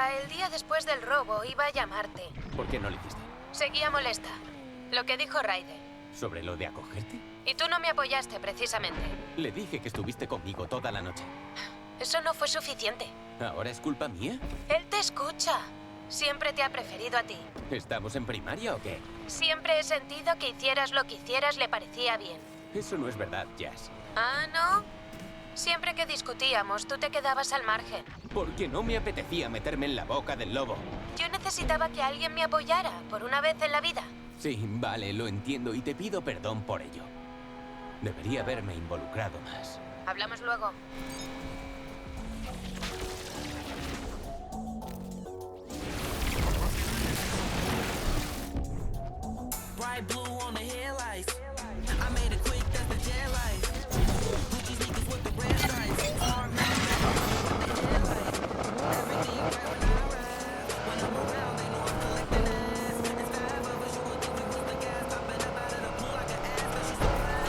Mira, el día después del robo iba a llamarte. ¿Por qué no le hiciste? Seguía molesta. Lo que dijo Ryder. ¿Sobre lo de acogerte? Y tú no me apoyaste, precisamente. Le dije que estuviste conmigo toda la noche. Eso no fue suficiente. ¿Ahora es culpa mía? Él te escucha. Siempre te ha preferido a ti. ¿Estamos en primaria o qué? Siempre he sentido que hicieras lo que hicieras le parecía bien. Eso no es verdad, Jazz. ¿Ah, no? Siempre que discutíamos, tú te quedabas al margen. Porque no me apetecía meterme en la boca del lobo. Yo necesitaba que alguien me apoyara, por una vez en la vida. Sí, vale, lo entiendo y te pido perdón por ello. Debería haberme involucrado más. Hablamos luego. Bright blue on the headlights. I made it quick, that's the jet light. Gucci sneakers with the red stripes. Hard man, with the headlights. Everything right when I ride. When I'm around, they know I'm collecting ass. It's 5 of us, you would think we was the gas. Popping up out of the pool like an ass, but she's so fine.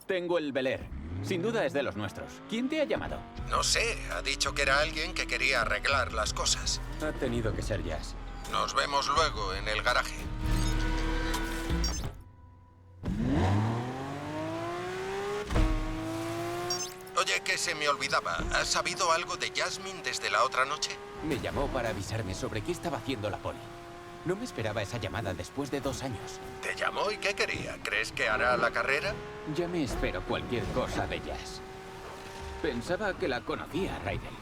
Tengo el Beler. Sin duda es de los nuestros. ¿Quién te ha llamado? No sé, ha dicho que era alguien que quería arreglar las cosas. Ha tenido que ser Jazz. Nos vemos luego en el garaje. Oye, que se me olvidaba. ¿Has sabido algo de Jasmine desde la otra noche? Me llamó para avisarme sobre qué estaba haciendo la poli. No me esperaba esa llamada después de 2 años. ¿Te llamó y qué quería? ¿Crees que hará la carrera? Ya me espero cualquier cosa de Jazz. Pensaba que la conocía, Ryder.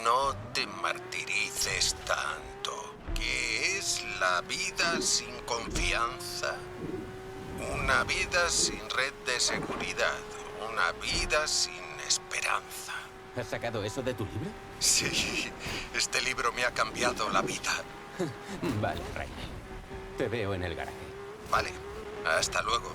No te martirices tanto. ¿Qué es la vida sin confianza? Una vida sin red de seguridad. Una vida sin esperanza. ¿Has sacado eso de tu libro? Sí, este libro me ha cambiado la vida. Vale, Ryder. Te veo en el garaje. Vale, hasta luego.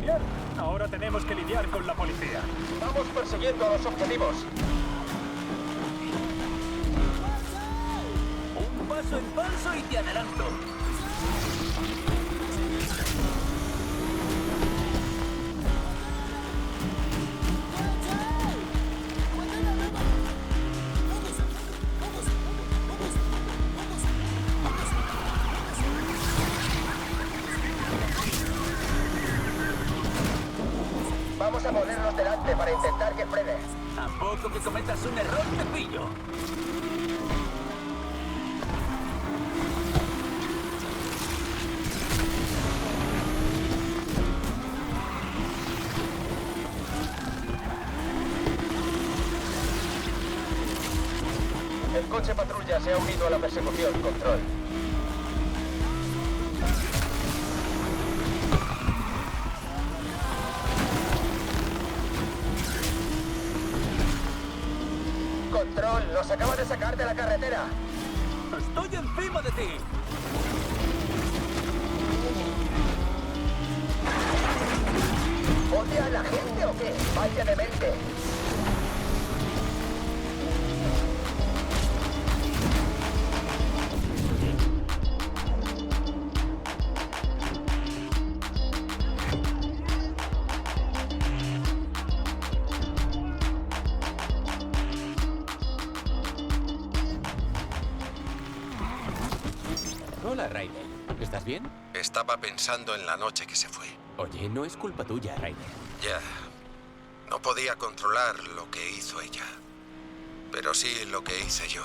Bien, ahora tenemos que lidiar con la policía. Vamos persiguiendo a los objetivos. Un paso en falso y te adelanto. Vamos a ponernos delante para intentar que frenes. A poco que cometas un error, te pillo. El coche patrulla se ha unido a la persecución, control. Control, nos acaba de sacar de la carretera. Estoy encima de ti. ¿Odia a la gente o qué? Vaya demente. Hola, Ryder. ¿Estás bien? Estaba pensando en la noche que se fue. Oye, no es culpa tuya, Ryder. Ya. No podía controlar lo que hizo ella. Pero sí lo que hice yo.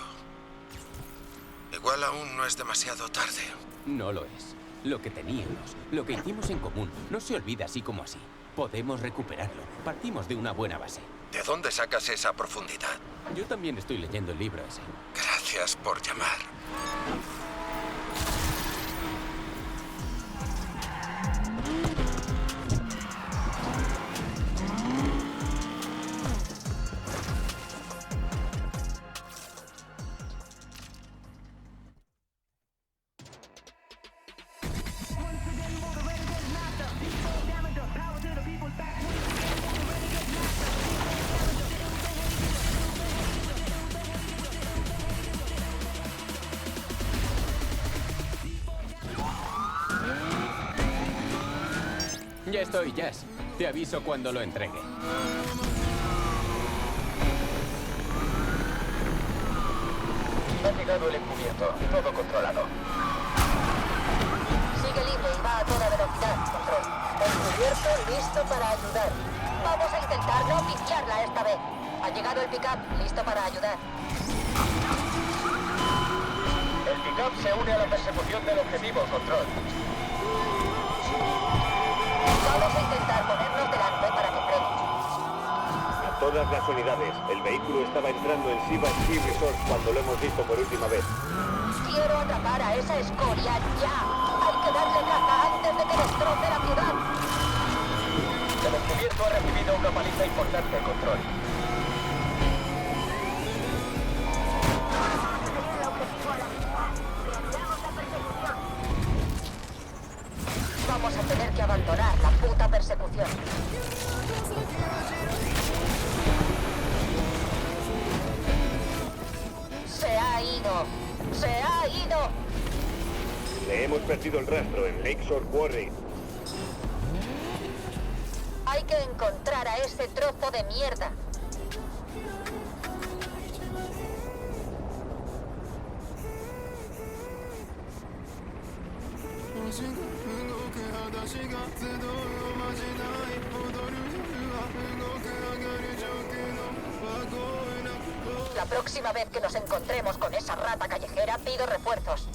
Igual aún no es demasiado tarde. No lo es. Lo que teníamos, lo que hicimos en común, no se olvida así como así. Podemos recuperarlo. Partimos de una buena base. ¿De dónde sacas esa profundidad? Yo también estoy leyendo el libro ese. Gracias por llamar. Ya estoy, Jazz. Te aviso cuando lo entregue. Ha llegado el encubierto, todo controlado. Sigue libre y va a toda velocidad, control. Encubierto listo para ayudar. Vamos a intentar no pincharla esta vez. Ha llegado el pick-up, listo para ayudar. El pick-up se une a la persecución del objetivo, control. Vamos a intentar ponernos delante para que frenes. A todas las unidades, el vehículo estaba entrando en Sea Ski Resort cuando lo hemos visto por última vez. Quiero atrapar a esa escoria ya. Hay que darle caza antes de que destroce la ciudad. El encubierto ha recibido una paliza importante, control. Vamos a tener que abandonar la puta persecución. ¡Se ha ido! ¡Se ha ido! Le hemos perdido el rastro en Lakeshore Quarry. Hay que encontrar a ese trozo de mierda. La próxima vez que nos encontremos con esa rata callejera, pido refuerzos.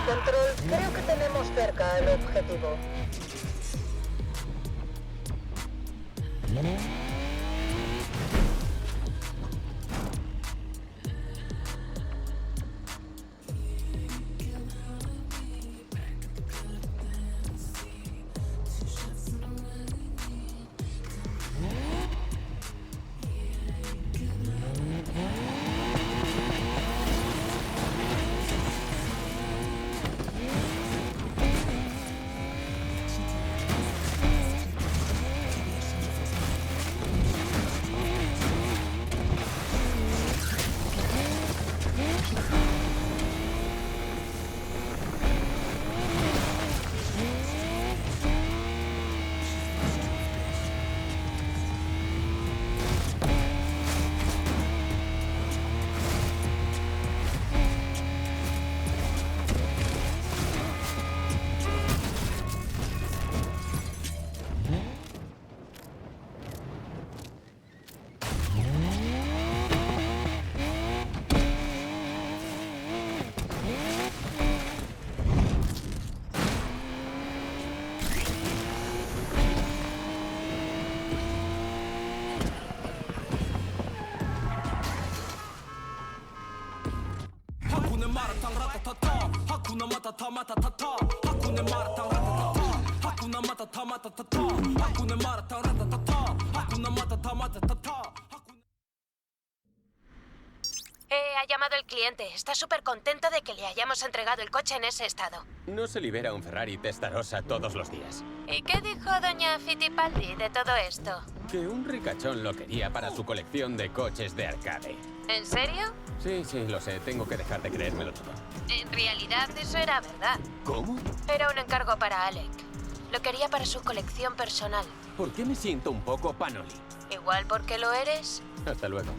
Control, creo que tenemos cerca el objetivo. Ha llamado el cliente. Está súper contento de que le hayamos entregado el coche en ese estado. No se libera un Ferrari Testarossa todos los días. ¿Y qué dijo doña Fittipaldi de todo esto? Que un ricachón lo quería para su colección de coches de Accede. ¿En serio? Sí, lo sé. Tengo que dejar de creérmelo todo. En realidad, eso era verdad. ¿Cómo? Era un encargo para Alec. Lo quería para su colección personal. ¿Por qué me siento un poco panoli? Igual porque lo eres. Hasta luego.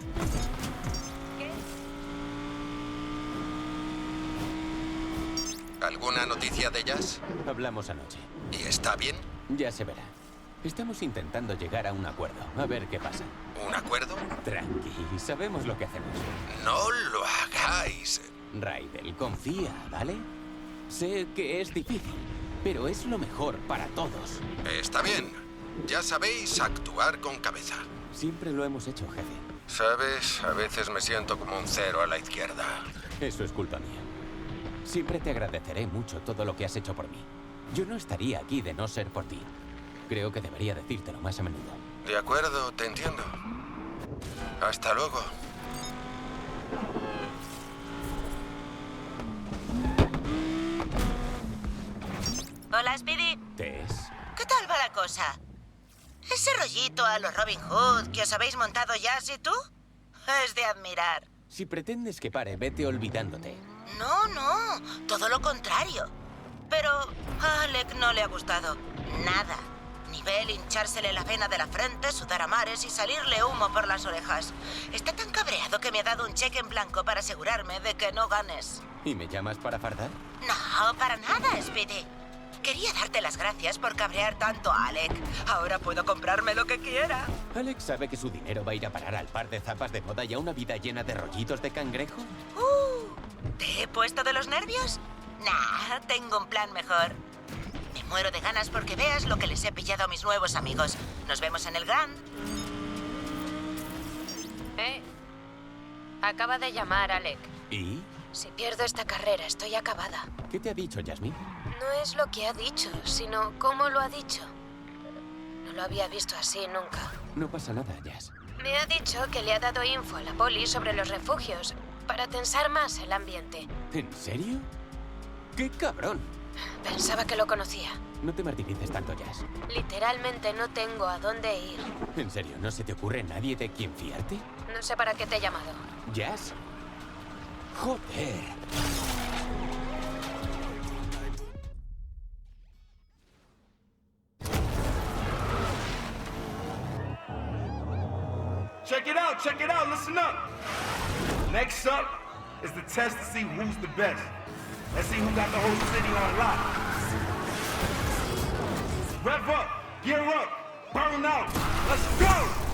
¿Alguna noticia de Jazz? Hablamos anoche. ¿Y está bien? Ya se verá. Estamos intentando llegar a un acuerdo. A ver qué pasa. ¿Un acuerdo? Tranqui, sabemos lo que hacemos. No lo hagáis. Raidel, confía, ¿vale? Sé que es difícil, pero es lo mejor para todos. Está bien. Ya sabéis actuar con cabeza. Siempre lo hemos hecho, jefe. ¿Sabes? A veces me siento como un cero a la izquierda. Eso es culpa mía. Siempre te agradeceré mucho todo lo que has hecho por mí. Yo no estaría aquí de no ser por ti. Creo que debería decírtelo más a menudo. De acuerdo, te entiendo. Hasta luego. Hola, Speedy. Tess. ¿Qué tal va la cosa? Ese rollito a los Robin Hood que os habéis montado Jazz y tú es de admirar. Si pretendes que pare, vete olvidándote. No, todo lo contrario. Pero a Alec no le ha gustado nada. nivel, hinchársele la vena de la frente, sudar a mares y salirle humo por las orejas. Está tan cabreado que me ha dado un cheque en blanco para asegurarme de que no ganes. ¿Y me llamas para fardar? No, para nada, Speedy. Quería darte las gracias por cabrear tanto a Alec. Ahora puedo comprarme lo que quiera. ¿Alex sabe que su dinero va a ir a parar al par de zapas de moda y a una vida llena de rollitos de cangrejo? ¿Te he puesto de los nervios? Nah, tengo un plan mejor. Me muero de ganas porque veas lo que les he pillado a mis nuevos amigos. Nos vemos en el Grand. Acaba de llamar Alec. ¿Y? Si pierdo esta carrera, estoy acabada. ¿Qué te ha dicho, Jasmine? No es lo que ha dicho, sino cómo lo ha dicho. No lo había visto así nunca. No pasa nada, Jas. Me ha dicho que le ha dado info a la poli sobre los refugios para tensar más el ambiente. ¿En serio? ¡Qué cabrón! Pensaba que lo conocía. No te martirices tanto, Jas. Literalmente no tengo a dónde ir. ¿En serio? ¿No se te ocurre nadie de quien fiarte? No sé para qué te he llamado. ¿Jas? ¡Joder! Check it out, listen up. Next up is the test to see who's the best. Let's see who got the whole city on lock. Rev up, gear up, burn out, let's go!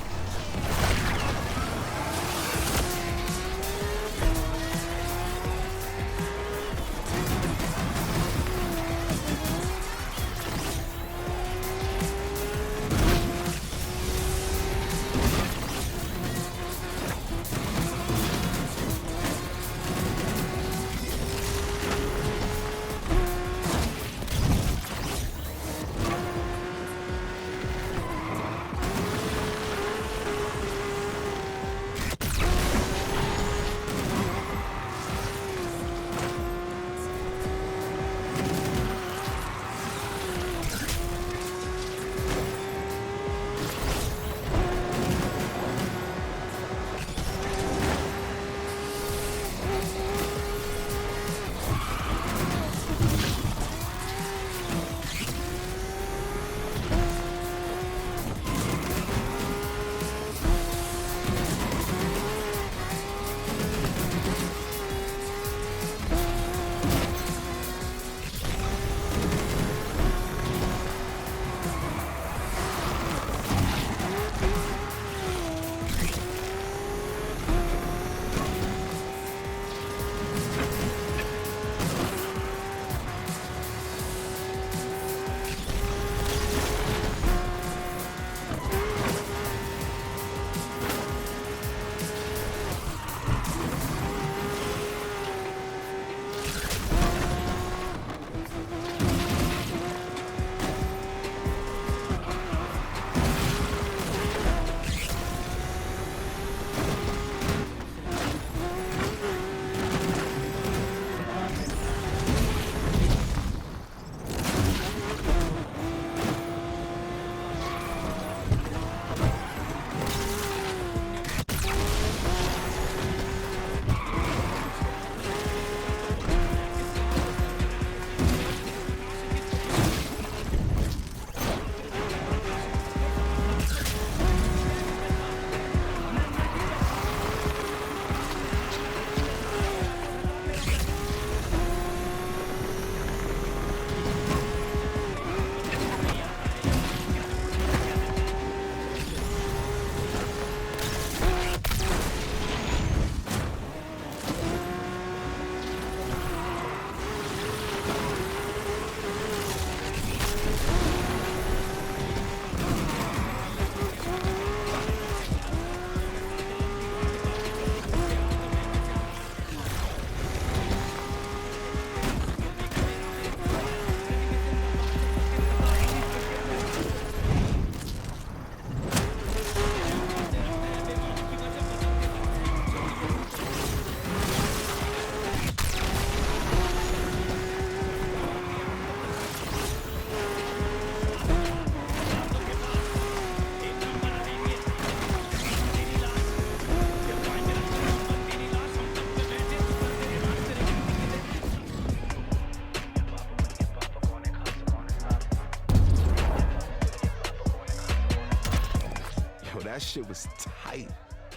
shit was tight.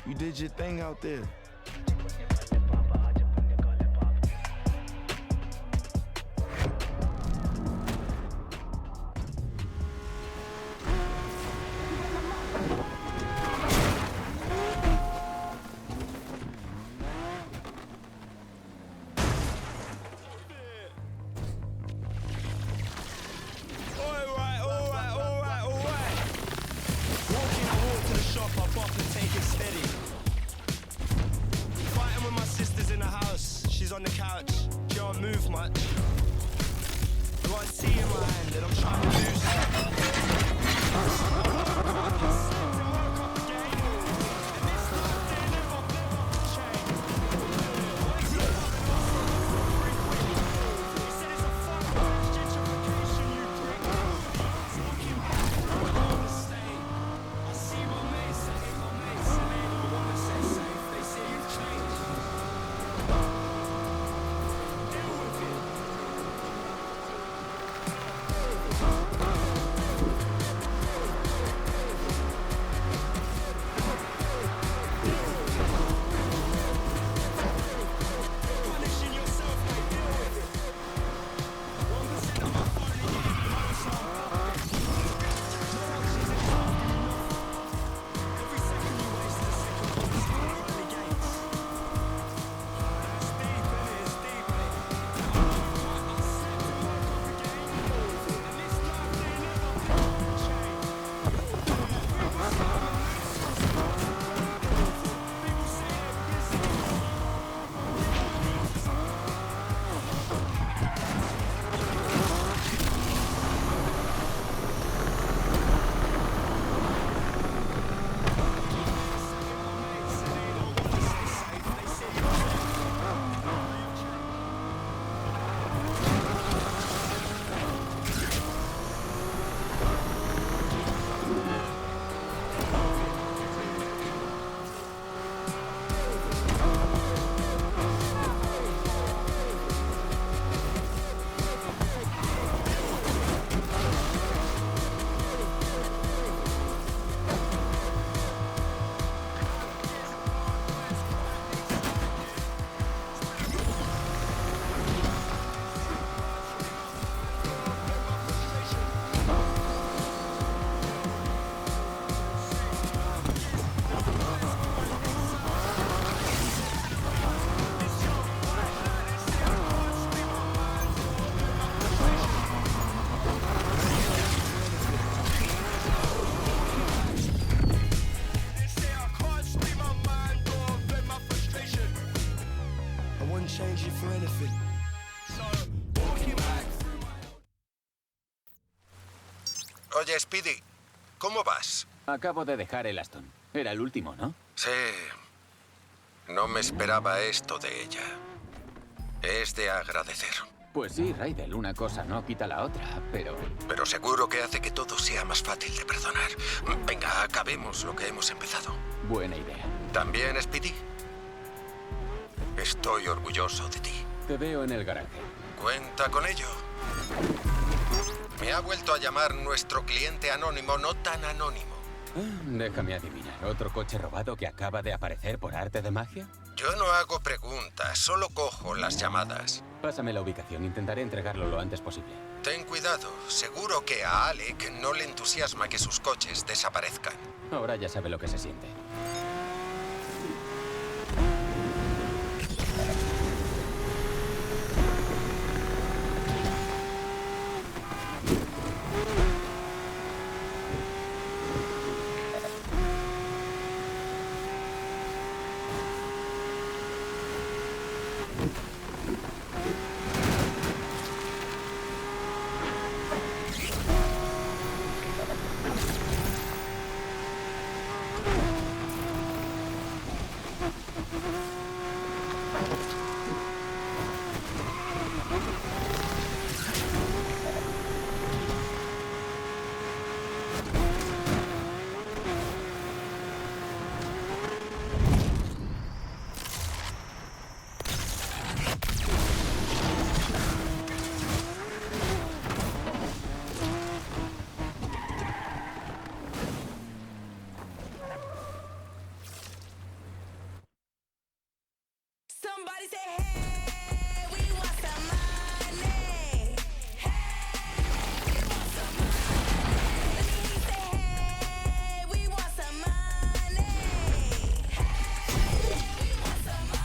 You did your thing out there. On the couch, can't move much. I got a tea in my hand and I'm trying to lose Oye, Speedy, ¿cómo vas? Acabo de dejar el Aston. Era el último, ¿no? Sí. No me esperaba esto de ella. Es de agradecer. Pues sí, Raidel, una cosa no quita la otra, pero... Pero seguro que hace que todo sea más fácil de perdonar. Venga, acabemos lo que hemos empezado. Buena idea. ¿También, Speedy? Estoy orgulloso de ti. Te veo en el garaje. Cuenta con ello. Me ha vuelto a llamar nuestro cliente anónimo, no tan anónimo. Déjame adivinar, ¿otro coche robado que acaba de aparecer por arte de magia? Yo no hago preguntas, solo cojo las llamadas. Pásame la ubicación, intentaré entregarlo lo antes posible. Ten cuidado, seguro que a Alec no le entusiasma que sus coches desaparezcan. Ahora ya sabe lo que se siente. Somebody say, hey, we want some money. Hey, we want some money. Let me hear you say, hey, we want some money. Hey, we want some money.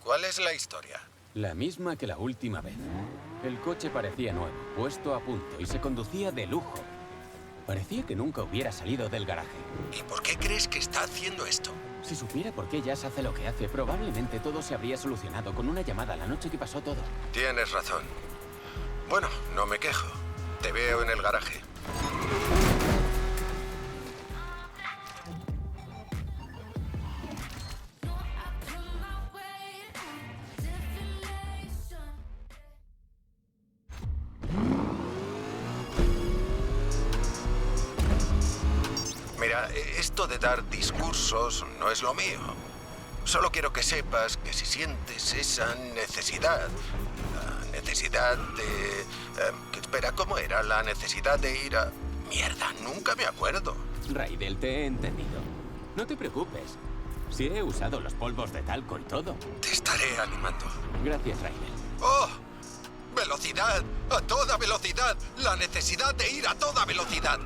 ¿Cuál es la historia? La misma que la última vez. El coche parecía nuevo, puesto a punto y se conducía de lujo. Parecía que nunca hubiera salido del garaje. ¿Y por qué crees que está haciendo esto? Si supiera por qué Jazz hace lo que hace, probablemente todo se habría solucionado con una llamada la noche que pasó todo. Tienes razón. Bueno, no me quejo. Te veo en el garaje. Mira, esto de dar discursos no es lo mío. Solo quiero que sepas que si sientes esa necesidad, la necesidad de... espera, ¿cómo era? La necesidad de ir a... Mierda, nunca me acuerdo. Raidel, te he entendido. No te preocupes. Si he usado los polvos de talco y todo. Te estaré animando. Gracias, Raidel. ¡Oh! ¡Velocidad! ¡A toda velocidad! ¡La necesidad de ir a toda velocidad!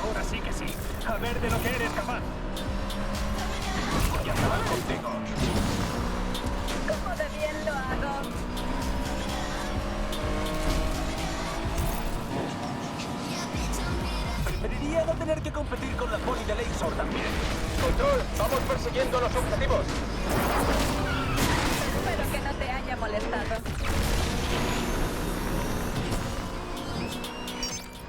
Ahora sí que sí. A ver de lo que eres capaz. Voy a acabar contigo. ¿Cómo de bien lo hago? Preferiría no tener que competir con la poli de Lakeshore también. Control, vamos persiguiendo los objetivos. Espero que no te haya molestado.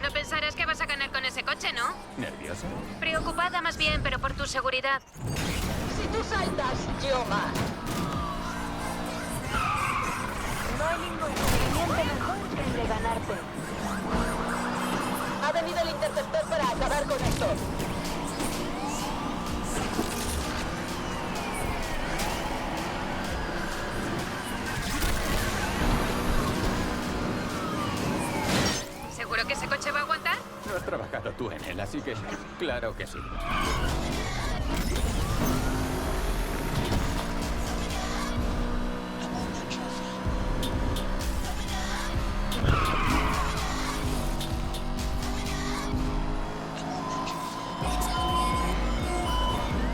No pensarás que vas a ganar con ese coche, ¿no? ¿Nerviosa? Preocupada más bien, pero por tu seguridad. Si tú saltas, yo más. esto. ¿Seguro que ese coche va a aguantar? No has trabajado tú en él, así que claro que sí.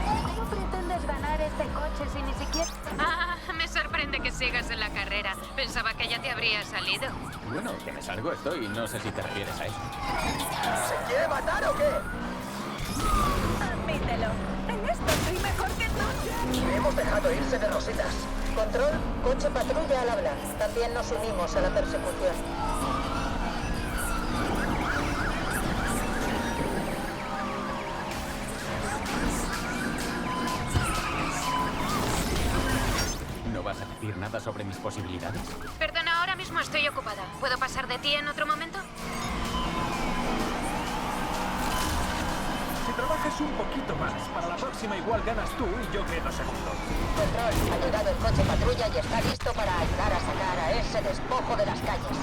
¿Cómo pretendes ganar este coche si ni siquiera...? Ah, me sorprende que sigas en la carrera. Pensaba que ya te habría salido. Bueno, que me salgo estoy. No sé si te refieres a eso. ¿Se quiere matar o qué? Admítelo. En esto soy mejor que tú. Hemos dejado irse de rositas. Control, coche patrulla al habla. También nos unimos a la persecución. ¿No vas a decir nada sobre mis posibilidades? Perdona, ahora mismo estoy ocupada. ¿Puedo pasar de ti en otro momento? Si trabajas un poquito más, para la próxima igual ganas tú y yo quedo segundo. Control, ha llegado el coche patrulla y está listo para ayudar a sacar a ese despojo de las calles.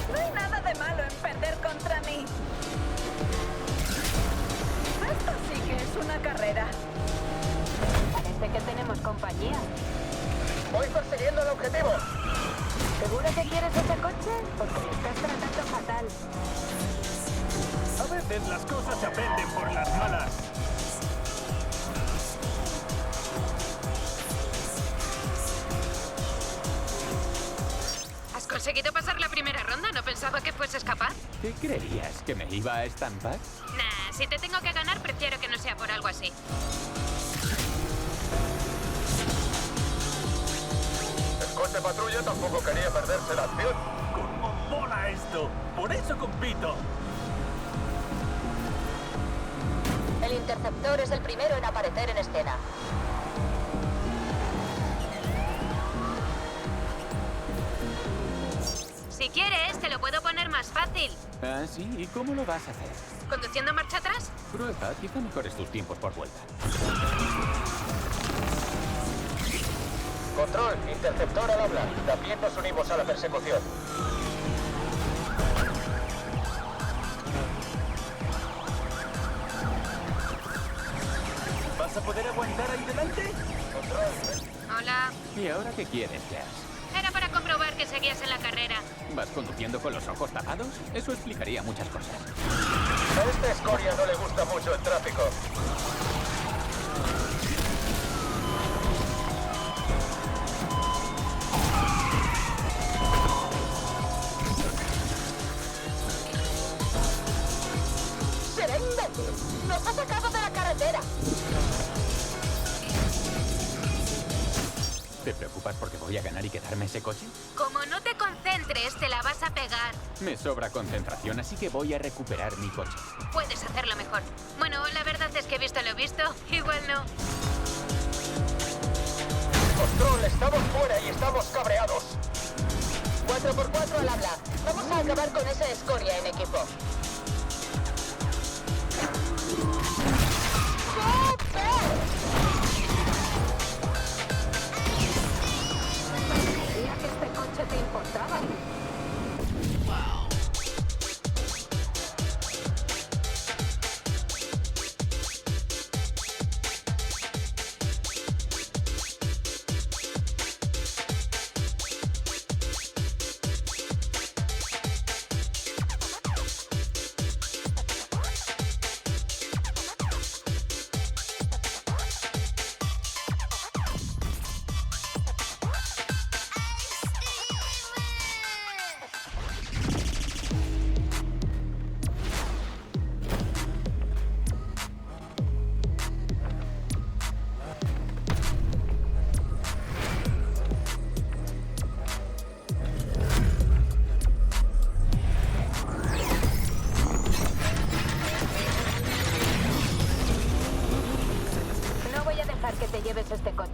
No hay nada de malo en perder contra mí. Esto sí que es una carrera. Parece que tenemos compañía. Voy persiguiendo el objetivo. ¿Seguro que quieres ese coche? Porque me estás tratando fatal. A veces las cosas se aprenden por las malas. ¿Has conseguido pasar la primera ronda? No pensaba que fueses capaz. ¿Qué creías? ¿Que me iba a estampar? Nah, si te tengo que ganar, prefiero que no sea por algo así. El coche patrulla tampoco quería perderse la acción. ¡Cómo mola esto! ¡Por eso compito! El interceptor es el primero en aparecer en escena. Si quieres, te lo puedo poner más fácil. Ah, sí. ¿Y cómo lo vas a hacer? ¿Conduciendo marcha atrás? Prueba. Quizá mejores tus tiempos por vuelta. Control, interceptor al habla. También nos unimos a la persecución. ¿Vas a poder aguantar ahí delante? Hola. ¿Y ahora qué quieres, Jazz? Era para comprobar que seguías en la carrera. ¿Vas conduciendo con los ojos tapados? Eso explicaría muchas cosas. A esta escoria no le gusta mucho el tráfico. ¡Será imbécil! ¡Nos ha sacado de la carretera! ¿Te preocupas porque voy a ganar y quedarme ese coche? Como no te concentres, te la vas a pegar. Me sobra concentración, así que voy a recuperar mi coche. Puedes hacerlo mejor. Bueno, la verdad es que visto lo visto, igual no. Control, estamos fuera y estamos cabreados. 4x4 al habla. Vamos a acabar con esa escoria en equipo. Creía que este coche te importaba.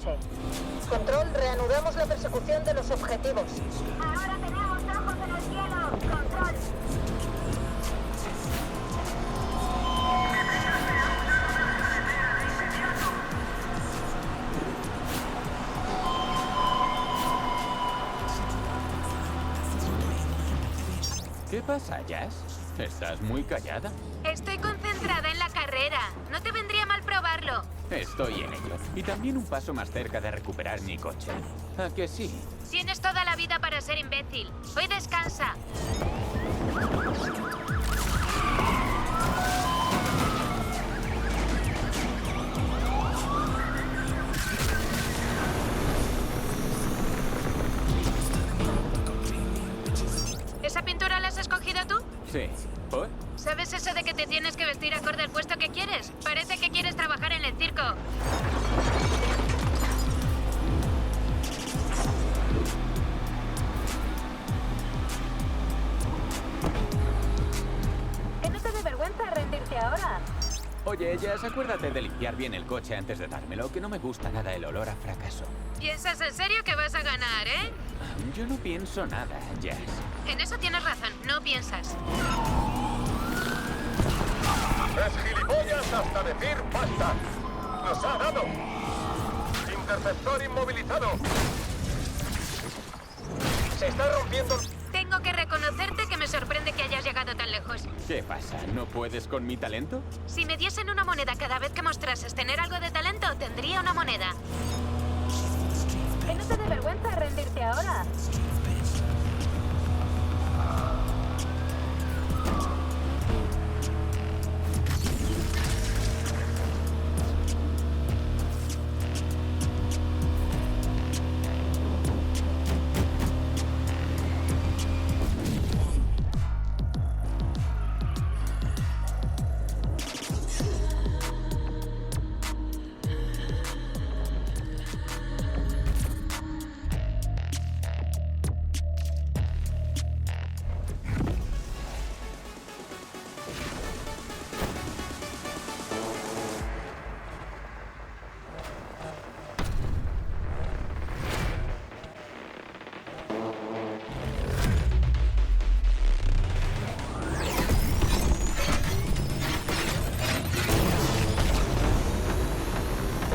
coche. Control, reanudamos la persecución de los objetivos. Ahora tenemos ojos en el cielo. Control. ¿Qué pasa, Jazz? ¿Estás muy callada? Estoy concentrada en la carrera. No te vendría mal probarlo. Estoy en ello. Y también un paso más cerca de recuperar mi coche. ¿A que sí? Tienes toda la vida para ser imbécil. Hoy descansa. ¿Esa pintura la has escogido tú? Sí. ¿Por? ¿Sabes eso de que te tienes que vestir acorde al puesto que quieres? Parece que quieres trabajar en el circo. ¿Que no te dé vergüenza rendirte ahora? Oye, Jazz, acuérdate de limpiar bien el coche antes de dármelo, que no me gusta nada el olor a fracaso. ¿Piensas en serio que vas a ganar, eh? Yo no pienso nada, Jazz. En eso tienes razón, no piensas. Es gilipollas hasta decir basta. ¡Nos ha dado! Interceptor inmovilizado. Se está rompiendo. Tengo que reconocerte que me sorprende que hayas llegado tan lejos. ¿Qué pasa? ¿No puedes con mi talento? Si me diesen una moneda cada vez que mostrases tener algo de talento, tendría una moneda. ¿Que no te dé vergüenza rendirte ahora?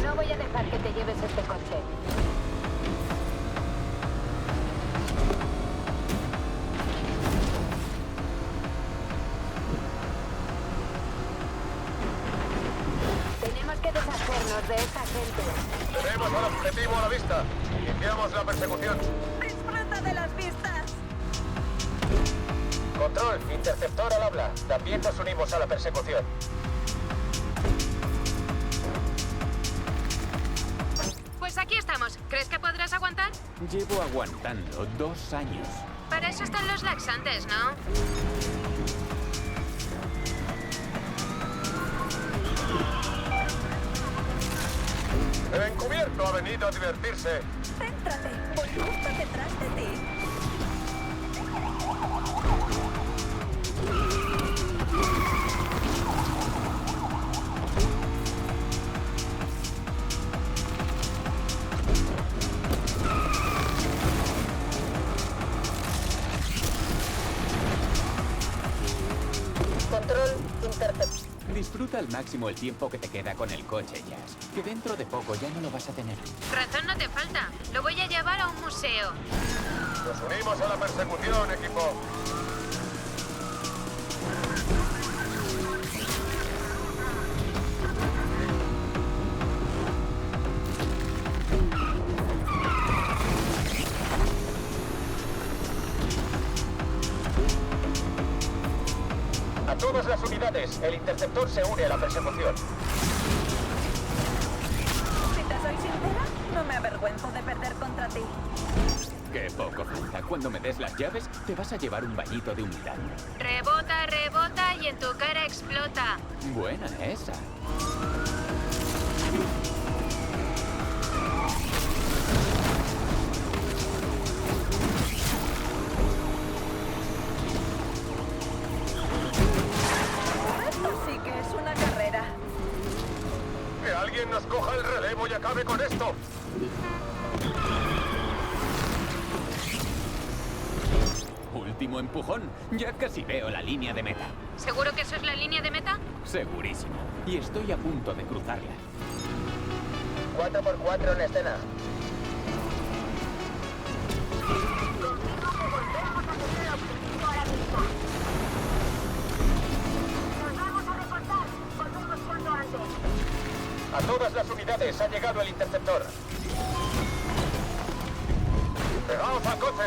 No voy a dejar que te lleves este coche. Tenemos que deshacernos de esa gente. Tenemos al objetivo a la vista. Iniciamos la persecución. ¡Disfruta de las vistas! Control, interceptor al habla. También nos unimos a la persecución. Pues aquí estamos. ¿Crees que podrás aguantar? Llevo aguantando 2 años. Para eso están los laxantes, ¿no? El encubierto ha venido a divertirse. Céntrate, voy justo detrás de ti. Control, interceptor. Disfruta al máximo el tiempo que te queda con el coche, Jazz. Que dentro de poco ya no lo vas a tener. Razón no te falta. Lo voy a llevar a un museo. Nos unimos a la persecución, equipo. A todas las unidades, el interceptor se une a la persecución. Si te soy sincera, no me avergüenzo de perder contra ti. Qué poco falta. Cuando me des las llaves, te vas a llevar un bañito de humildad. Rebota, rebota y en tu cara explota. Buena esa. Esto sí que es una carrera. Que alguien nos coja el relevo y acabe con esto. Último empujón. Ya casi veo la línea de meta. ¿Seguro que eso es la línea de meta? Segurísimo. Y estoy a punto de cruzarla. 4x4 en escena. A todas las unidades ha llegado el interceptor. ¡Pegaos al coche!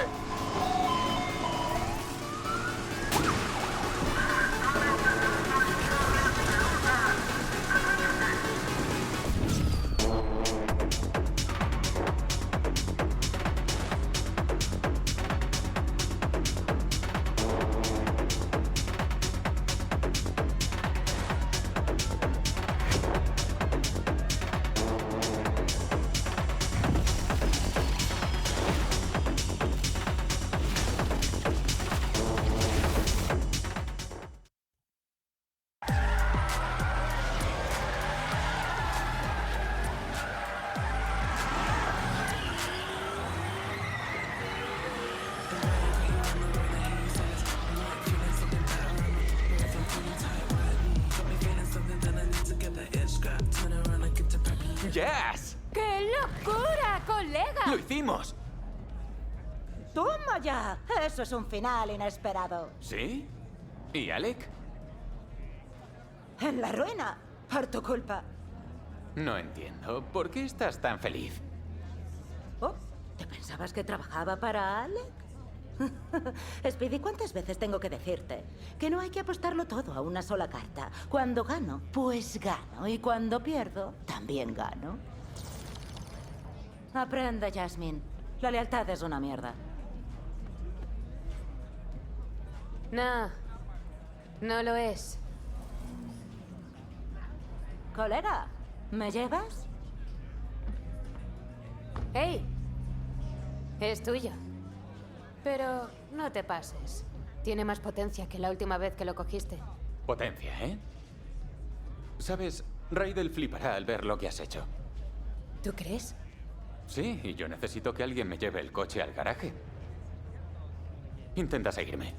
¡Yes! ¡Qué locura, colega! ¡Lo hicimos! ¡Toma ya! Eso es un final inesperado. ¿Sí? ¿Y Alec? En la ruina. Por tu culpa. No entiendo. ¿Por qué estás tan feliz? Oh, ¿te pensabas que trabajaba para Alec? Speedy, ¿cuántas veces tengo que decirte que no hay que apostarlo todo a una sola carta? Cuando gano, pues gano. Y cuando pierdo, también gano. Aprende, Jasmine. La lealtad es una mierda. No. No lo es. Colega, ¿me llevas? ¡Hey! Es tuyo. Pero no te pases. Tiene más potencia que la última vez que lo cogiste. Potencia, ¿eh? Sabes, Raidel flipará al ver lo que has hecho. ¿Tú crees? Sí, y yo necesito que alguien me lleve el coche al garaje. Intenta seguirme.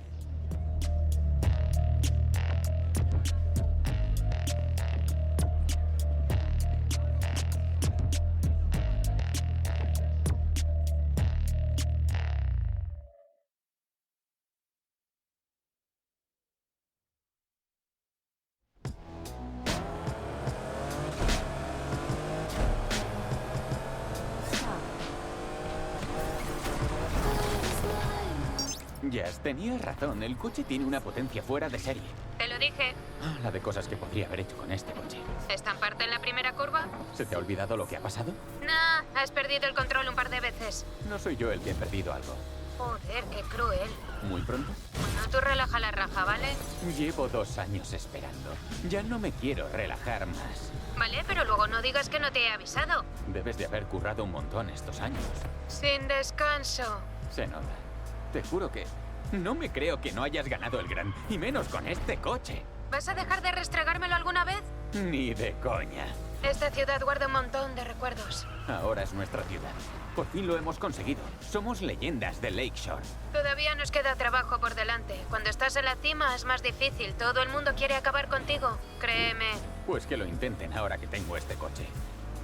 Jazz, tenías razón. El coche tiene una potencia fuera de serie. Te lo dije. Ah, la de cosas que podría haber hecho con este coche. ¿Estamparte en la primera curva? ¿Se te ha olvidado lo que ha pasado? Nah, has perdido el control un par de veces. No soy yo el que he perdido algo. Joder, qué cruel. ¿Muy pronto? Bueno, tú relaja la raja, ¿vale? Llevo 2 años esperando. Ya no me quiero relajar más. Vale, pero luego no digas que no te he avisado. Debes de haber currado un montón estos años. Sin descanso. Se nota. Te juro que no me creo que no hayas ganado el Gran, y menos con este coche. ¿Vas a dejar de restregármelo alguna vez? Ni de coña. Esta ciudad guarda un montón de recuerdos. Ahora es nuestra ciudad. Por fin lo hemos conseguido. Somos leyendas de Lakeshore. Todavía nos queda trabajo por delante. Cuando estás en la cima es más difícil. Todo el mundo quiere acabar contigo. Créeme. Pues que lo intenten ahora que tengo este coche.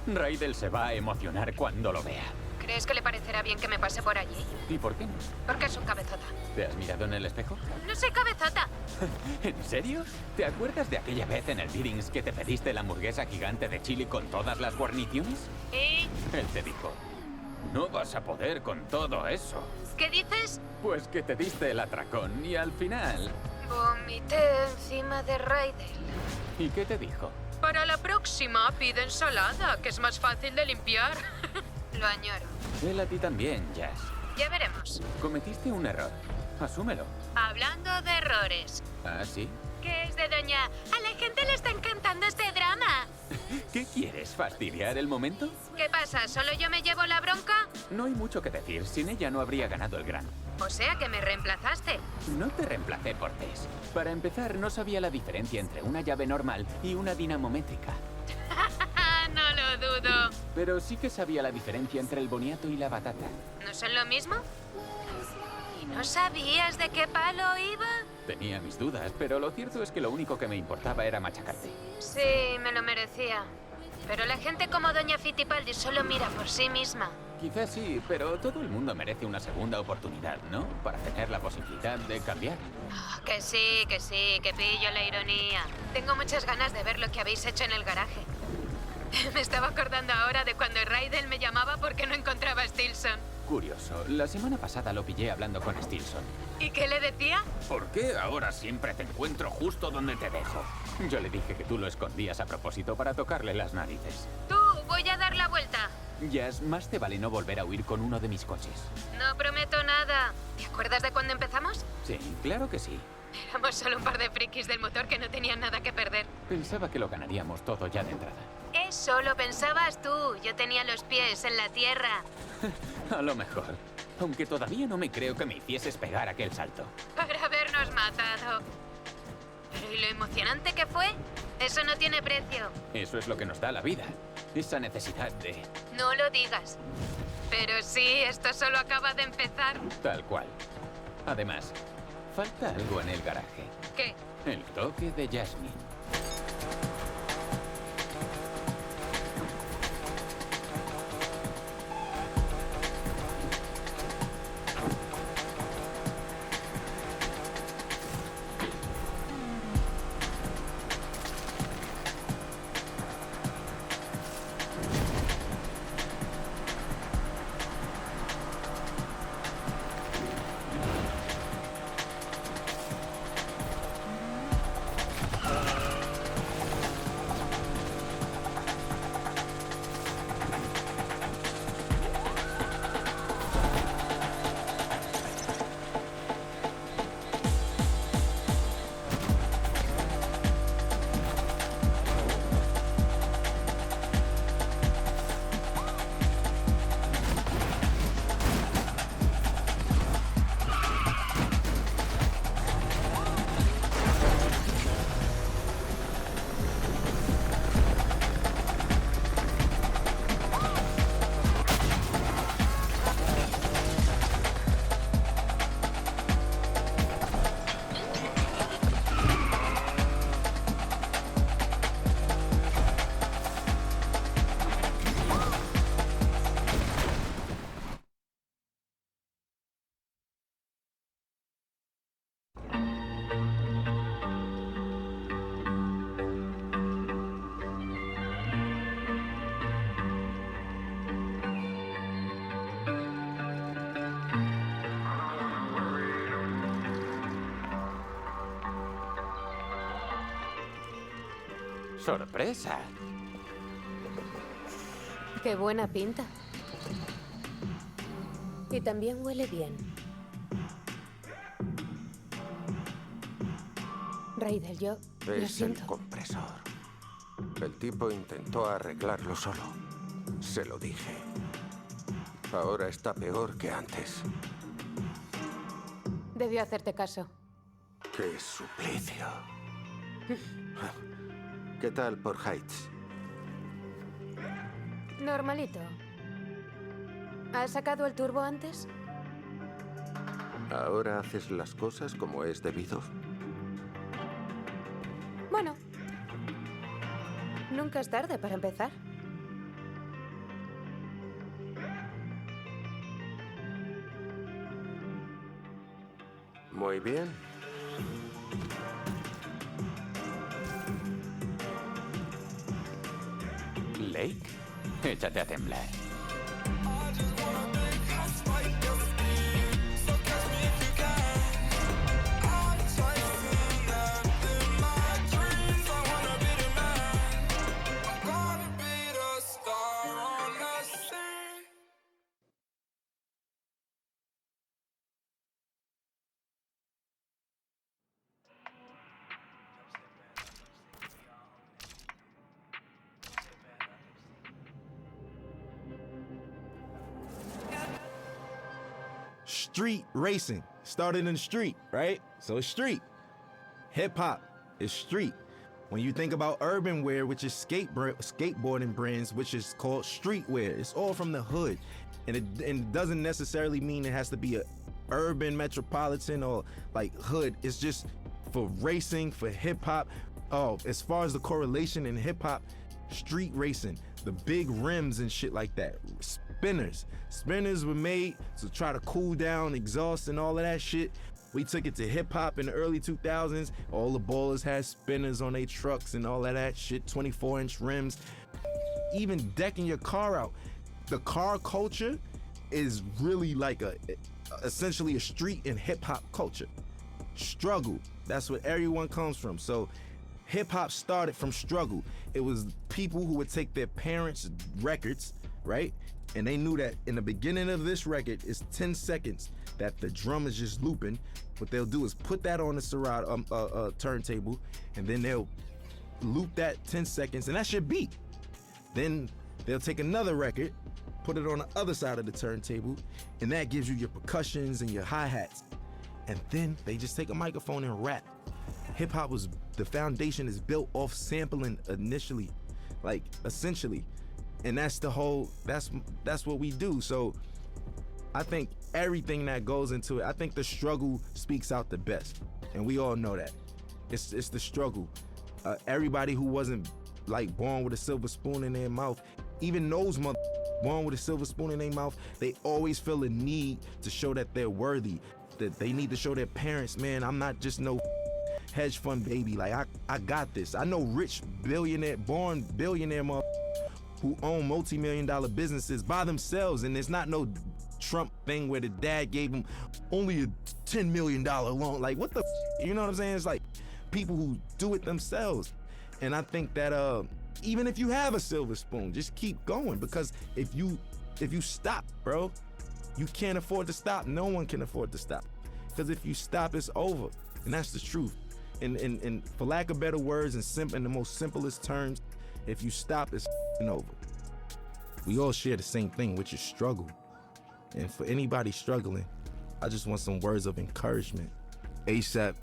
Raidel se va a emocionar cuando lo vea. ¿Crees que le parecerá bien que me pase por allí? ¿Y por qué no? Porque es un cabezota. ¿Te has mirado en el espejo? ¡No soy cabezota! ¿En serio? ¿Te acuerdas de aquella vez en el Dealings que te pediste la hamburguesa gigante de chili con todas las guarniciones? ¿Y? Él te dijo, no vas a poder con todo eso. ¿Qué dices? Pues que te diste el atracón y al final... Vomité encima de Raidel. ¿Y qué te dijo? Para la próxima pide ensalada, que es más fácil de limpiar. Lo añoro. Él a ti también, Jazz. Ya veremos. Cometiste un error. Asúmelo. Hablando de errores. ¿Ah, sí? ¿Qué es de doña? A la gente le está encantando este drama. ¿Qué quieres? ¿Fastidiar el momento? ¿Qué pasa? ¿Solo yo me llevo la bronca? No hay mucho que decir. Sin ella no habría ganado el Gran. O sea que me reemplazaste. No te reemplacé por test. Para empezar, no sabía la diferencia entre una llave normal y una dinamométrica. No lo dudo. Pero sí que sabía la diferencia entre el boniato y la batata. ¿No son lo mismo? ¿Y no sabías de qué palo iba? Tenía mis dudas, pero lo cierto es que lo único que me importaba era machacarte. Sí, me lo merecía. Pero la gente como Doña Fittipaldi solo mira por sí misma. Quizás sí, pero todo el mundo merece una segunda oportunidad, ¿no? Para tener la posibilidad de cambiar. Oh, que sí, que pillo la ironía. Tengo muchas ganas de ver lo que habéis hecho en el garaje. Me estaba acordando ahora de cuando Raidel me llamaba porque no encontraba a Stilson. Curioso, la semana pasada lo pillé hablando con Stilson. ¿Y qué le decía? ¿Por qué ahora siempre te encuentro justo donde te dejo? Yo le dije que tú lo escondías a propósito para tocarle las narices. Tú, voy a dar la vuelta. Jazz, más te vale no volver a huir con uno de mis coches. No prometo nada. ¿Te acuerdas de cuando empezamos? Sí, claro que sí. Éramos solo un par de frikis del motor que no tenían nada que perder. Pensaba que lo ganaríamos todo ya de entrada. Eso lo pensabas tú. Yo tenía los pies en la tierra. A lo mejor. Aunque todavía no me creo que me hicieses pegar aquel salto. Para habernos matado. Pero ¿y lo emocionante que fue? Eso no tiene precio. Eso es lo que nos da la vida. Esa necesidad de... No lo digas. Pero sí, esto solo acaba de empezar. Tal cual. Además, falta algo en el garaje. ¿Qué? El toque de Jasmine. ¡Sorpresa! Qué buena pinta. Y también huele bien. Raidel, yo lo Es el siento. compresor. El tipo intentó arreglarlo solo. Se lo dije. Ahora está peor que antes. Debió hacerte caso. ¡Qué suplicio! ¿Qué tal por Heights? Normalito. ¿Has sacado el turbo antes? ¿Ahora haces las cosas como es debido? Bueno. Nunca es tarde para empezar. Muy bien. Lake, échate a temblar. Street racing started in the street, right? So it's street. Hip hop is street. When you think about urban wear, which is skateboarding brands, which is called streetwear, it's all from the hood. And it doesn't necessarily mean it has to be a urban metropolitan or like hood. It's just for racing, for hip hop. Oh, as far as the correlation in hip hop, street racing, the big rims and shit like that. Spinners were made to try to cool down exhaust and all of that shit. We took it to hip hop in the early 2000s. All the ballers had spinners on their trucks and all of that shit, 24-inch rims. Even decking your car out. The car culture is really like essentially a street and hip hop culture. Struggle, that's where everyone comes from. So hip hop started from struggle. It was people who would take their parents' records, right? And they knew that in the beginning of this record, it's 10 seconds that the drum is just looping. What they'll do is put that on the Serato turntable, and then they'll loop that 10 seconds, and that's your beat. Then they'll take another record, put it on the other side of the turntable, and that gives you your percussions and your hi-hats. And then they just take a microphone and rap. Hip hop the foundation is built off sampling initially, like essentially. And that's what we do. So I think everything that goes into it, I think the struggle speaks out the best. And we all know that. It's the struggle. Everybody who wasn't like born with a silver spoon in their mouth, even those born with a silver spoon in their mouth, they always feel a need to show that they're worthy, that they need to show their parents, man, I'm not just no hedge fund baby. Like I got this. I know rich billionaire who own multi-million-dollar businesses by themselves, and it's not no Trump thing where the dad gave him only a $10 million loan. Like what the you know what I'm saying? It's like people who do it themselves. And I think that even if you have a silver spoon, just keep going, because if you stop, bro, you can't afford to stop. No one can afford to stop, because if you stop, it's over. And that's the truth. And for lack of better words, in the most simplest terms, if you stop, it's over. We all share the same thing, which is struggle. And for anybody struggling, I just want some words of encouragement. ASAP,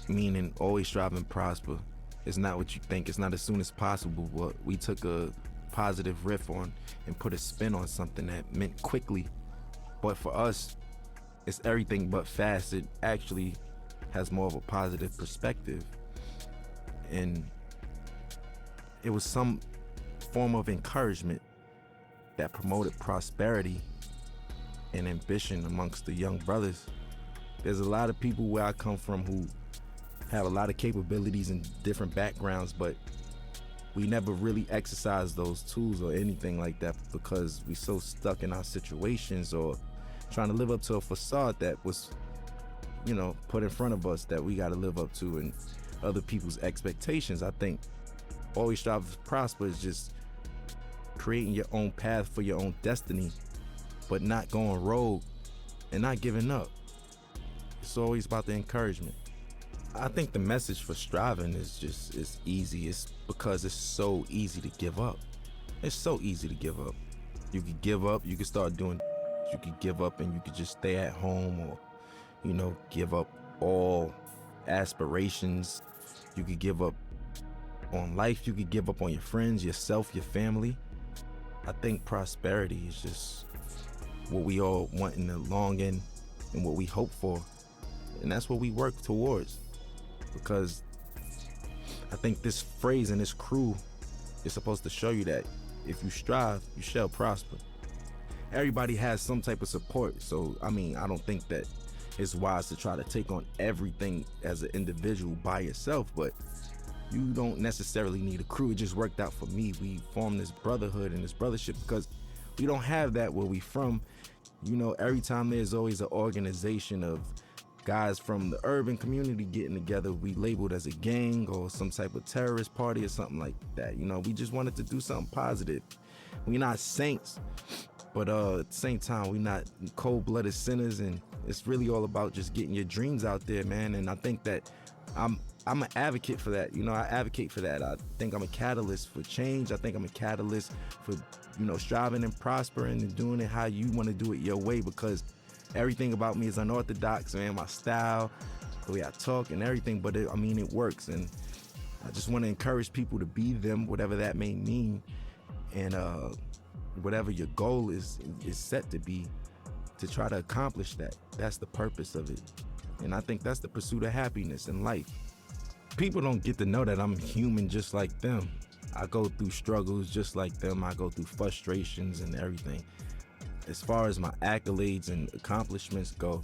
meaning always strive and prosper. It's not what you think. It's not as soon as possible, but we took a positive riff on and put a spin on something that meant quickly. But for us, it's everything but fast. It actually has more of a positive perspective. And it was some form of encouragement that promoted prosperity and ambition amongst the young brothers. There's a lot of people where I come from who have a lot of capabilities and different backgrounds, but we never really exercise those tools or anything like that because we so stuck in our situations or trying to live up to a facade that was, put in front of us that we got to live up to and other people's expectations. I think always strive to prosper is just creating your own path for your own destiny, but not going rogue and not giving up. It's always about the encouragement. I think the message for striving is easy. It's because it's so easy to give up. It's so easy to give up. You could give up, you could start doing, you could give up and you could just stay at home or, give up all aspirations. You could give up on life. You could give up on your friends, yourself, your family. I think prosperity is just what we all want in the long end and what we hope for. And that's what we work towards. Because I think this phrase and this crew is supposed to show you that if you strive, you shall prosper. Everybody has some type of support. So, I don't think that it's wise to try to take on everything as an individual by yourself, but you don't necessarily need a crew. It just worked out for me. We formed this brotherhood and this brothership because we don't have that where we from. Every time there's always an organization of guys from the urban community getting together, we labeled as a gang or some type of terrorist party or something like that. We just wanted to do something positive. We're not saints, but at the same time, we're not cold-blooded sinners, and it's really all about just getting your dreams out there, man. And I think that I'm an advocate for that. I advocate for that. I think I'm a catalyst for change. I think I'm a catalyst for, striving and prospering and doing it how you want to do it your way, because everything about me is unorthodox, man. My style, the way I talk and everything, but it works. And I just want to encourage people to be them, whatever that may mean, and whatever your goal is set to be, to try to accomplish that. That's the purpose of it. And I think that's the pursuit of happiness in life. People don't get to know that I'm human just like them. I go through struggles just like them. I go through frustrations and everything. As far as my accolades and accomplishments go,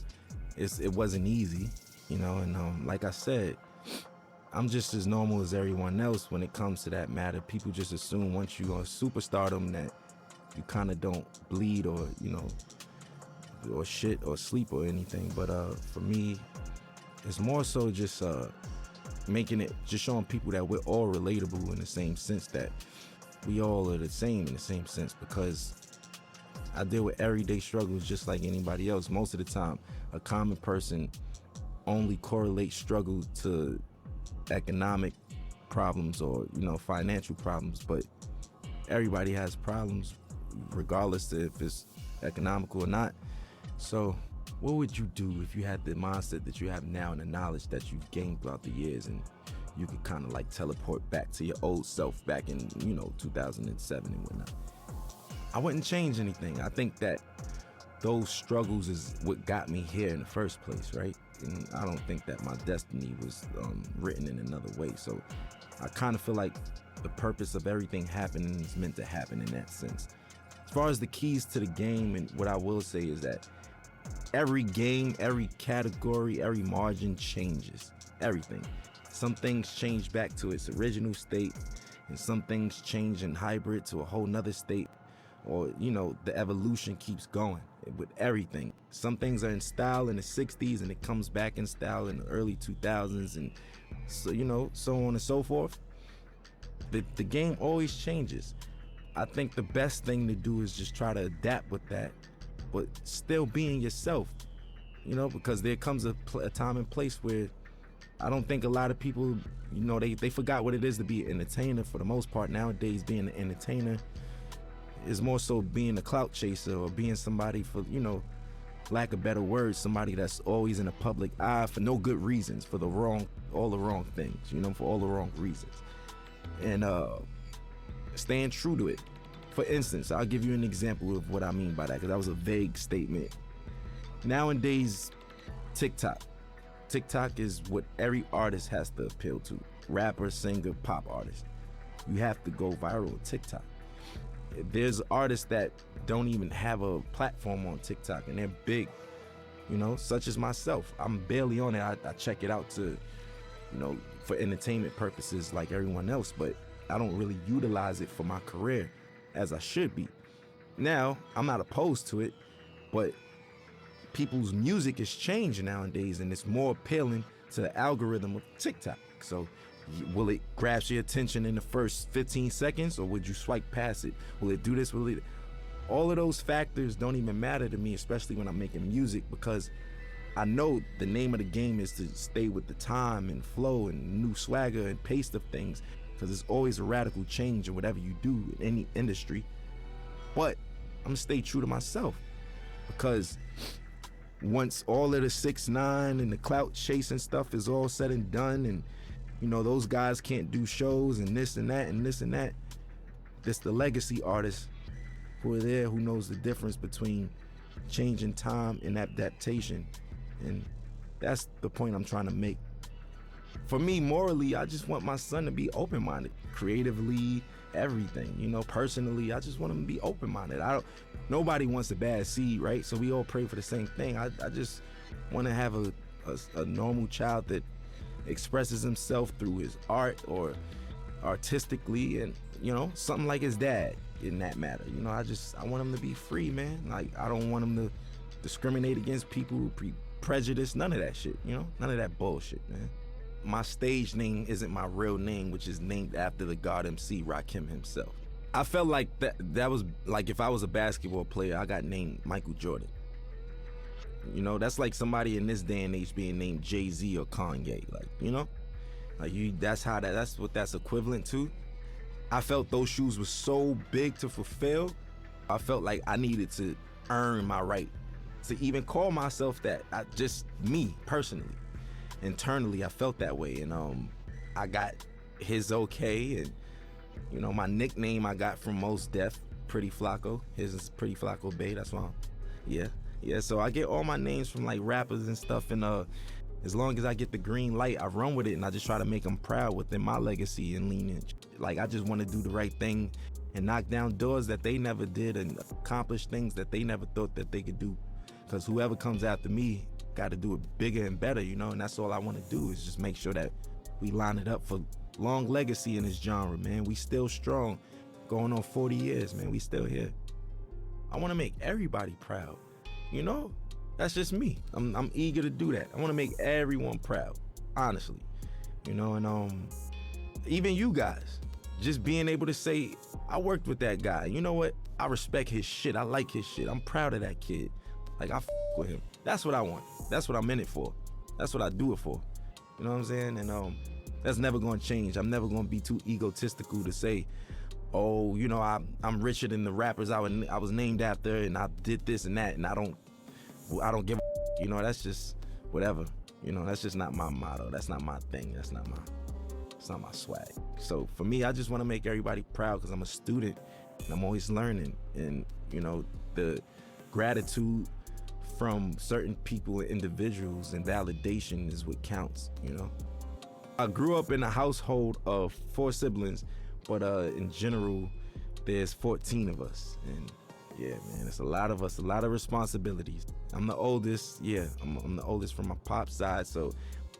it wasn't easy, you know, and like I said, I'm just as normal as everyone else when it comes to that matter. People just assume once you're on superstardom that you kind of don't bleed or, you know, or shit or sleep or anything. But for me, it's more so just making it, just showing people that we're all relatable in the same sense, that we all are the same in the same sense, because I deal with everyday struggles just like anybody else. Most of the time, a common person only correlates struggle to economic problems or, you know, financial problems, but everybody has problems regardless if it's economical or not. So what would you do if you had the mindset that you have now and the knowledge that you've gained throughout the years, and you could kind of like teleport back to your old self back in, you know, 2007 and whatnot? I wouldn't change anything. I think that those struggles is what got me here in the first place, right? And I don't think that my destiny was written in another way. So I kind of feel like the purpose of everything happening is meant to happen in that sense. As far as the keys to the game, and what I will say is that every game, every category, every margin changes. Everything. Some things change back to its original state, and some things change in hybrid to a whole nother state. Or, you know, the evolution keeps going with everything. Some things are in style in the 60s and it comes back in style in the early 2000s, and so, you know, so on and so forth. The game always changes. I think the best thing to do is just try to adapt with that, but still being yourself, you know, because there comes a time and place where I don't think a lot of people, you know, they forgot what it is to be an entertainer for the most part. Nowadays, being an entertainer is more so being a clout chaser, or being somebody, for, you know, lack of better words, somebody that's always in the public eye for no good reasons, for all the wrong things, you know, for all the wrong reasons. And staying true to it. For instance, I'll give you an example of what I mean by that, because that was a vague statement. Nowadays, TikTok is what every artist has to appeal to. Rapper, singer, pop artist. You have to go viral with TikTok. There's artists that don't even have a platform on TikTok, and they're big, you know, such as myself. I'm barely on it. I check it out to, you know, for entertainment purposes like everyone else, but I don't really utilize it for my career as I should be. Now, I'm not opposed to it, but people's music is changing nowadays, and it's more appealing to the algorithm of TikTok. So will it grasp your attention in the first 15 seconds, or would you swipe past it? Will it do this? Will it? All of those factors don't even matter to me, especially when I'm making music, because I know the name of the game is to stay with the time and flow and new swagger and pace of things, because there's always a radical change in whatever you do in any industry. But I'm gonna stay true to myself, because once all of the 6ix9ine and the clout chasing stuff is all said and done, and you know, those guys can't do shows and this and that and this and that, it's the legacy artists who are there, who knows the difference between changing time and adaptation. And that's the point I'm trying to make. For me, morally, I just want my son to be open-minded, creatively, everything. You know, personally, I just want him to be open-minded. Nobody wants a bad seed, right? So we all pray for the same thing. I just want to have a normal child that expresses himself through his art or artistically, and, you know, something like his dad in that matter. You know, I want him to be free, man. Like, I don't want him to discriminate against people, prejudice, none of that shit, you know? None of that bullshit, man. My stage name isn't my real name, which is named after the God MC Rakim himself. I felt like that was like, if I was a basketball player, I got named Michael Jordan. You know, that's like somebody in this day and age being named Jay-Z or Kanye, like, you know? Like, that's what that's equivalent to. I felt those shoes were so big to fulfill. I felt like I needed to earn my right to even call myself that. Just me, personally. Internally, I felt that way, and I got his okay, and you know, my nickname I got from Mos Def, Pretty Flacco. His is Pretty Flacco Bay. That's why. Yeah. So I get all my names from like rappers and stuff, and as long as I get the green light, I run with it, and I just try to make them proud within my legacy and lineage. Like, I just want to do the right thing and knock down doors that they never did and accomplish things that they never thought that they could do. Because whoever comes after me got to do it bigger and better, you know, and that's all I want to do is just make sure that we line it up for long legacy in this genre, man. We still strong, going on 40 years, man. We still here. I want to make everybody proud, you know? That's just me. I'm eager to do that. I want to make everyone proud, honestly. You know, and even you guys, just being able to say, I worked with that guy. You know what? I respect his shit. I like his shit. I'm proud of that kid. Like, I f with him. That's what I want. That's what I'm in it for. That's what I do it for. You know what I'm saying? And that's never gonna change. I'm never gonna be too egotistical to say, oh, you know, I'm richer than the rappers I was named after, and I did this and that, and I don't give a, you know, that's just whatever. You know, that's just not my motto. That's not my thing. It's not my swag. So for me, I just want to make everybody proud because I'm a student and I'm always learning. And, you know, the gratitude from certain people and individuals and validation is what counts, you know. I grew up in a household of 4 siblings, but in general, there's 14 of us. And yeah, man, it's a lot of us, a lot of responsibilities. I'm the oldest, I'm the oldest from my pop's side, so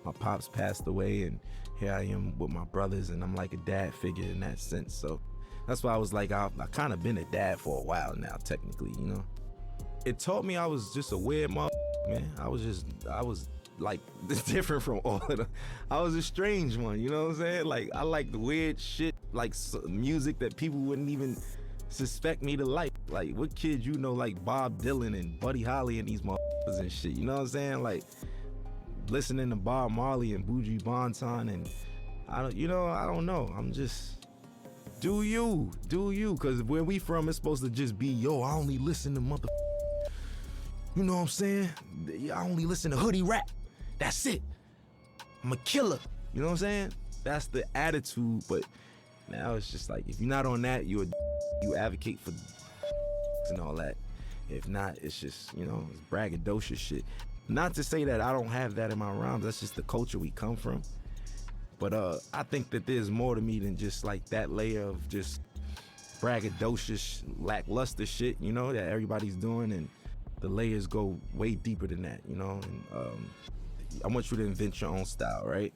my pops passed away, and here I am with my brothers, and I'm like a dad figure in that sense. So that's why I was like, I kind of been a dad for a while now, technically, you know. It taught me I was just a weird man. I was like different from all of them. I was a strange one, you know what I'm saying? Like, I like the weird shit, like music that people wouldn't even suspect me to like. Like, what kid you know like Bob Dylan and Buddy Holly and these motherfuckers and shit, you know what I'm saying? Like, listening to Bob Marley and Buju Banton, and I don't know. I'm just, do you, because where we from, it's supposed to just be, yo, I only listen to you know what I'm saying? I only listen to hoodie rap. That's it. I'm a killer. You know what I'm saying? That's the attitude, but now it's just like, if you're not on that, you advocate for and all that. If not, it's just, you know, it's braggadocious shit. Not to say that I don't have that in my rhymes, that's just the culture we come from. But I think that there's more to me than just like that layer of just braggadocious, lackluster shit, you know, that everybody's doing, and the layers go way deeper than that, you know. And I want you to invent your own style, right?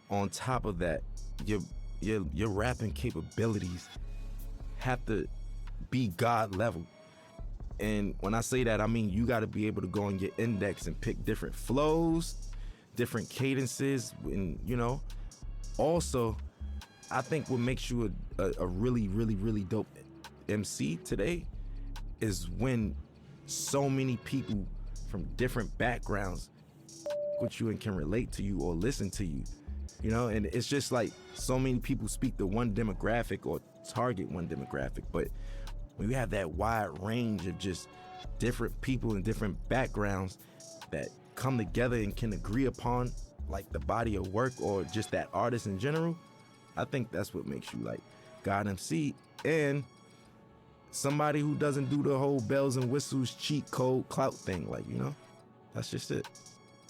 On top of that, your rapping capabilities have to be God level. And when I say that, I mean you got to be able to go on your index and pick different flows, different cadences, and, you know. Also, I think what makes you a really, really, really dope MC today is when so many people from different backgrounds with you and can relate to you or listen to you, you know. And it's just like so many people speak to one demographic or target one demographic, but when you have that wide range of just different people and different backgrounds that come together and can agree upon like the body of work or just that artist in general, I think that's what makes you like God MC and somebody who doesn't do the whole bells and whistles cheat code clout thing. Like, you know, that's just it.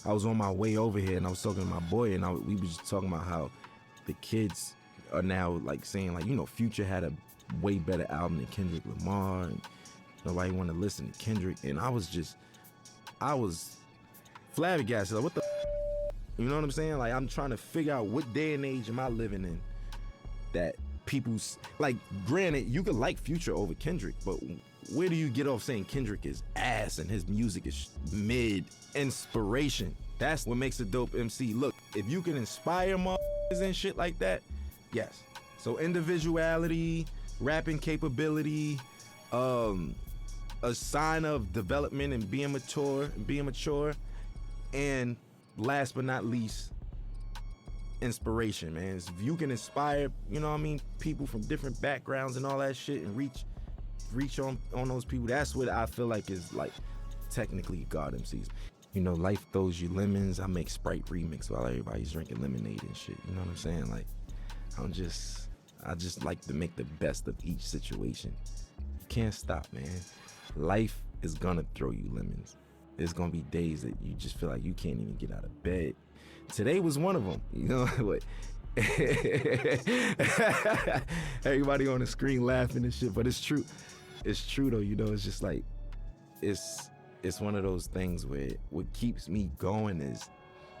I was on my way over here and I was talking to my boy, and we was just talking about how the kids are now like saying like, you know, Future had a way better album than Kendrick Lamar, and nobody wanted to listen to Kendrick. And I was flabbergasted. Like, what the you know what I'm saying? Like, I'm trying to figure out what day and age am I living in that people's, like, granted, you could like Future over Kendrick, but where do you get off saying Kendrick is ass and his music is mid? Inspiration. That's what makes a dope MC. Look, if you can inspire motherfuckers and shit like that, yes. So individuality, rapping capability, a sign of development and being mature, and last but not least, inspiration, man. If you can inspire, you know what I mean, people from different backgrounds and all that shit, and reach on those people, that's what I feel like is like technically God MCs. You know, life throws you lemons. I make Sprite remix while everybody's drinking lemonade and shit. You know what I'm saying? Like, I just like to make the best of each situation. You can't stop, man. Life is gonna throw you lemons. There's gonna be days that you just feel like you can't even get out of bed. Today was one of them, you know what? Everybody on the screen laughing and shit, but it's true. It's true though, you know, it's just like, it's one of those things where what keeps me going is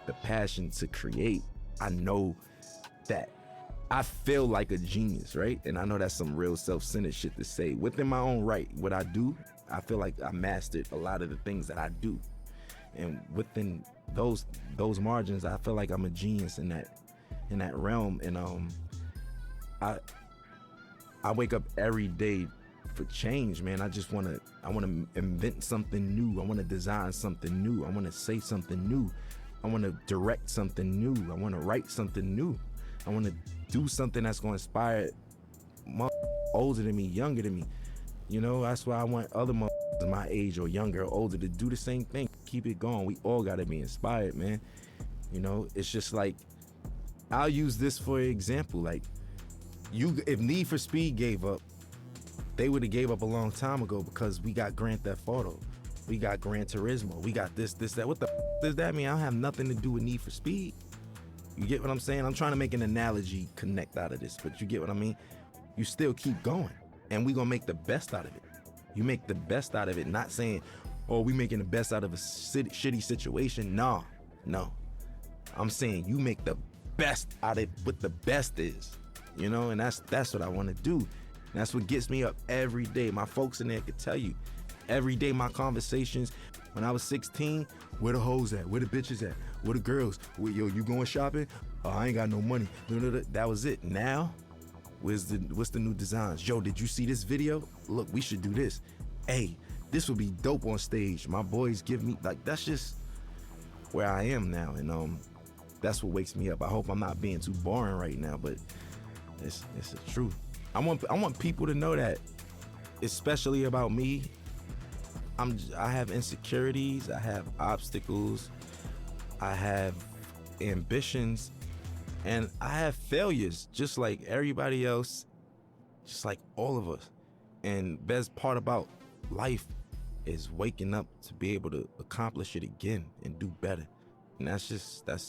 the passion to create. I know that I feel like a genius, right? And I know that's some real self-centered shit to say. Within my own right, what I do, I feel like I mastered a lot of the things that I do. And within those margins, I feel like I'm a genius in that realm. And I wake up every day for change, man. I wanna invent something new. I wanna design something new. I wanna say something new. I wanna direct something new. I wanna write something new. I wanna do something that's gonna inspire older than me, younger than me. You know, that's why I want other my age or younger or older to do the same thing. Keep it going. We all gotta be inspired, man. You know, it's just like, I'll use this for example. Like, if Need for Speed gave up, they would have gave up a long time ago, because we got Grand Theft Auto, we got Gran Turismo, we got this, that. What the does that mean? I don't have nothing to do with Need for Speed. You get what I'm saying? I'm trying to make an analogy connect out of this, but you get what I mean? You still keep going, and we gonna make the best out of it. You make the best out of it, not saying, oh, we making the best out of a shitty situation. No. I'm saying you make the best out of what the best is, you know? And that's what I wanna do. And that's what gets me up every day. My folks in there could tell you, every day my conversations, when I was 16, where the hoes at? Where the bitches at? Where the girls? Yo, you going shopping? Oh, I ain't got no money. That was it. Now, what's the new designs? Yo, did you see this video? Look, we should do this. Hey, this would be dope on stage. My boys give me, like, that's just where I am now. And that's what wakes me up. I hope I'm not being too boring right now, but it's the truth. I want people to know that, especially about me, I have insecurities, I have obstacles, I have ambitions, and I have failures, just like everybody else, just like all of us. And best part about life is waking up to be able to accomplish it again and do better. And that's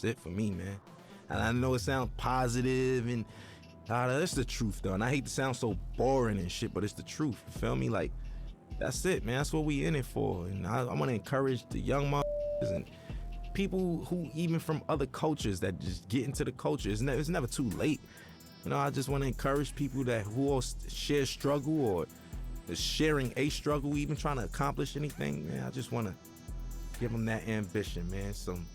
it for me, man. And I know it sounds positive and that's the truth though. And I hate to sound so boring and shit, but it's the truth. You feel me? Like, that's it, man. That's what we in it for. And I want to encourage the young motherfuckers and people who even from other cultures that just get into the culture. It's never too late. You know, I just want to encourage people who all share struggle or is sharing a struggle, even trying to accomplish anything. Man, I just want to give them that ambition, man. Some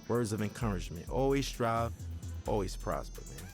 words of encouragement. Always strive, always prosper, man.